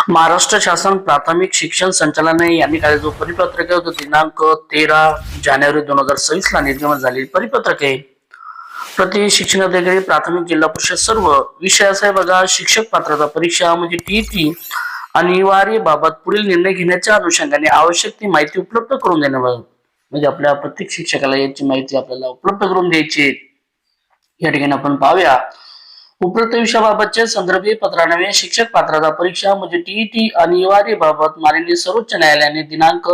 महाराष्ट्र शासन प्राथमिक शिक्षण संचालनालय यांनी काल जो परिपत्रक आहे तो दिनांक 13 जानेवारी 2026 ला निर्गमन झालेली परिपत्रक आहे। प्रति शिक्षण अधिकारी प्राथमिक जिल्हा परिषद सर्व विषय आहे बघा, शिक्षक पात्रता परीक्षा म्हणजे टीईटी अनिवार्य बाबत पुढील निर्णय घेण्याच्या अनुषंगाने आवश्यक ती माहिती उपलब्ध करून देणे, म्हणजे आपल्या प्रत्येक शिक्षकाला याची माहिती आपल्याला उपलब्ध करून द्यायची। या ठिकाणी आपण पाहूया उपरोक्त विषयाबाबतचे संदर्भीय पत्रान्वये शिक्षक पात्रता परीक्षा म्हणजे टीईटी अनिवार्य बाबत माननीय सर्वोच्च न्यायालयाने दिनांक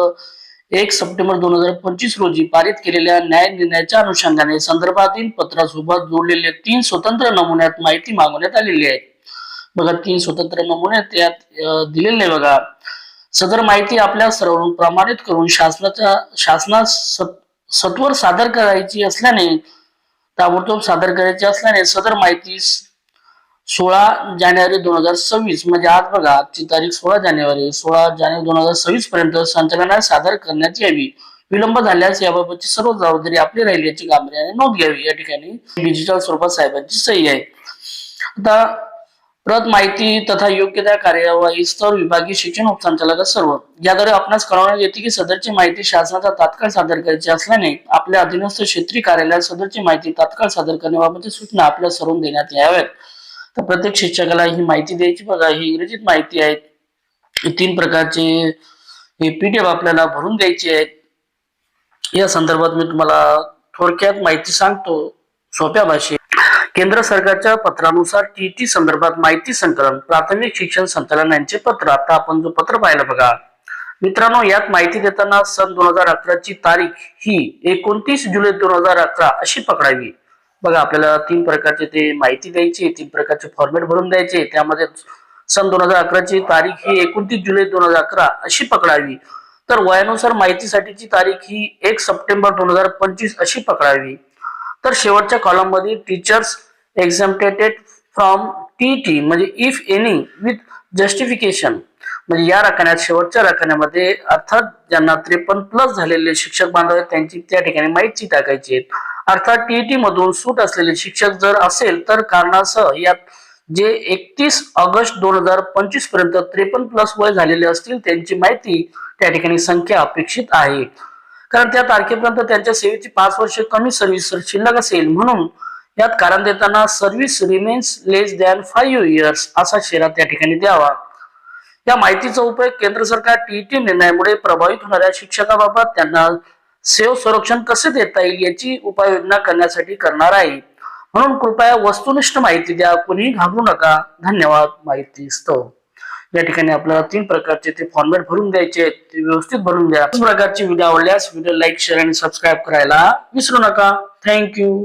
1 सप्टेंबर 2025 रोजी पारित केलेल्या न्याय निर्णयाच्या अनुषंगाने संदर्भातील पत्रासोबत जोडलेले 3 स्वतंत्र नमुन्यात माहिती मागवण्यात आलेली आहे। बघा, 3 स्वतंत्र नमुने त्यात दिलेले बघा। सदर माहिती आपल्या सर्वांना प्रमाणित करून शासनास सत्वर सादर करायची असल्याने ताबडतोब सादर करायची असल्याने सदर माहिती 16 जानेवारी 2026 म्हणजे आज बघा, आजची तारीख 16 जानेवारी 2026 पर्यंत संचालनालयात सादर करण्यात यावी। विलंब झाल्यास याबाबतची सर्व जबाबदारी आपली राहील याची गांभीर्याने नोंद घ्यावी। या ठिकाणी डिजिटल स्वरूपात साहेबांची सही आहे। आता प्रत माहिती तथा योग्य त्या कार्यवाही स्तर विभागीय शिक्षण उपसंचालक सर्व याद्वारे आपणास कळवण्यात येते की सदरची माहिती शासनाचा तात्काळ सादर करायची असल्याने आपल्या अधीनस्थ क्षेत्रीय कार्यालयात सदरची माहिती तात्काळ सादर करण्याबाबतची सूचना आपल्या सर्व देण्यात याव्यात। तर प्रत्येक शिक्षकाला ही माहिती द्यायची बघा। ही इंग्रजीत माहिती आहे। 3 प्रकारचे हे पीडीएफ आपल्याला भरून द्यायचे आहेत। या संदर्भात मी तुम्हाला थोडक्यात माहिती सांगतो सोप्या भाषेत। केंद्र सरकारच्या पत्रानुसार टीईटी संदर्भात माहिती संकलन प्राथमिक शिक्षण संचालनालयाचे पत्र। आता आपण जो पत्र पाहिलं बघा मित्रांनो, यात माहिती देताना सन 2011 ची तारीख ही 29 जुलै 2011 अशी पकडावी। बघा, आपल्याला 3 प्रकारचे ते माहिती द्यायची, 3 प्रकारचे फॉर्मॅट भरून द्यायचे। त्यामध्ये सन 2011 ची तारीख ही 29 जुलै 2011 अशी पकडावी। तर वयानुसार माहितीसाठीची तारीख ही 1 सप्टेंबर 2025 अशी पकडावी। तर शेवटच्या कॉलम मध्ये टीचर्स एक्झम्प्टेड फ्रॉम टीईटी म्हणजे इफ एनी विथ जस्टिफिकेशन, म्हणजे या रकान्यात शेवटच्या रकान्यामध्ये अर्थात ज्यांना 53+ झालेले शिक्षक बांधव आहेत त्यांची त्या ठिकाणी माहिती टाकायची आहे। अर्थात टीईटी मधून सूट असलेले शिक्षक जर असेल तर कारणासह यात जे 31 ऑगस्ट 2025 पर्यंत 53+ वय झालेले असतील त्यांची माहिती त्या ठिकाणी संख्या अपेक्षित आहे। कारण त्या तारखेपर्यंत त्यांच्या सेवेची 5 वर्ष कमी सर्व्हिस शिल्लक असेल, म्हणून यात कारण देताना सर्व्हिस रिमेन्स लेस दॅन 5 इयर्स असा शेरा त्या ठिकाणी द्यावा। या माहितीचा उपयोग केंद्र सरकार टीईटी निर्णयामुळे प्रभावित होणाऱ्या शिक्षकाबाबत त्यांना सेवा संरक्षण कसे देता येईल याची उपाययोजना करण्यासाठी करणार आहे। म्हणून कृपया वस्तुनिष्ठ माहिती द्या, कोणीही घाबरू नका। धन्यवाद। माहिती स्तव या ठिकाणी आपल्याला 3 प्रकारचे ते फॉर्मॅट भरून द्यायचे, ते व्यवस्थित भरून द्या। प्रकारचे व्हिडिओ आवडल्यास व्हिडिओ लाईक, शेअर आणि सबस्क्राईब करायला विसरू नका। थँक्यू।